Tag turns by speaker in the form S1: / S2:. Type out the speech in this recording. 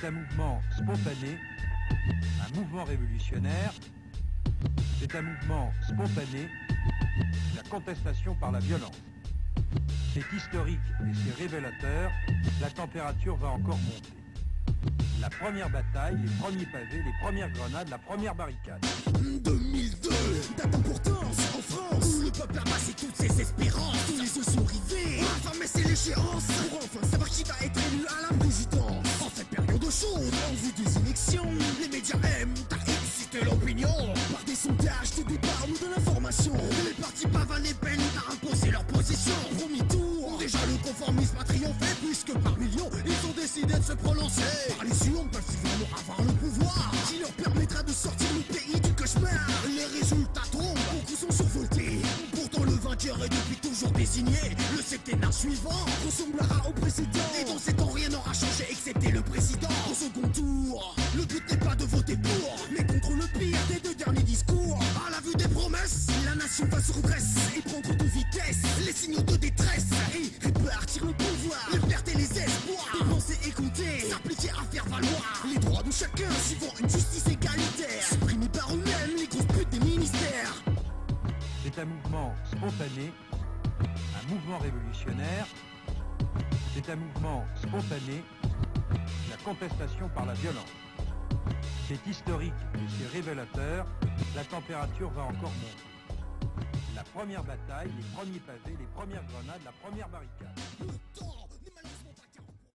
S1: C'est un mouvement spontané, un mouvement révolutionnaire. C'est un mouvement spontané, la contestation par la violence. C'est historique et c'est révélateur, la température va encore monter. La première bataille, les premiers pavés, les premières grenades, la première barricade.
S2: 2002, date d'importance en France, où le peuple a passé toutes ses espérances. Tous les yeux sont rivés, enfin mais c'est l'échéance, pour enfin savoir qui va être élu à la présidence. En cette période chaude, en vue des élections, les médias aiment à exciter l'opinion. Par des sondages de départ ou de l'information, les partis pavanés peinent à imposer leur position. Premier tour, déjà le conformisme a triomphé, puisque par millions, ils ont décidé de se prononcer. Par les urnes peuvent finalement avoir le pouvoir qui leur permettra de sortir le pays du cauchemar. Les résultats tombent, beaucoup sont survoltés. Pourtant le vainqueur est depuis toujours désigné. Le septennat suivant ressemblera au précédent. Et dans ces temps rien n'aura changé excepté le président. Au second tour, le but n'est pas de voter pour, mais contre le pire des deux derniers discours. À la vue des promesses, la nation va se redresser et prendre de vitesse les signaux de détresse et répartir le pouvoir, liberté les espoirs, dépenser et compter, s'appliquer à faire valoir les droits de chacun suivant une justice égalitaire, supprimés par eux-mêmes les grosses putes des ministères.
S1: C'est un mouvement spontané, un mouvement révolutionnaire. C'est un mouvement spontané, la contestation par la violence. C'est historique et c'est révélateur, la température va encore monter. La première bataille, les premiers pavés, les premières grenades, la première barricade.
S2: Le temps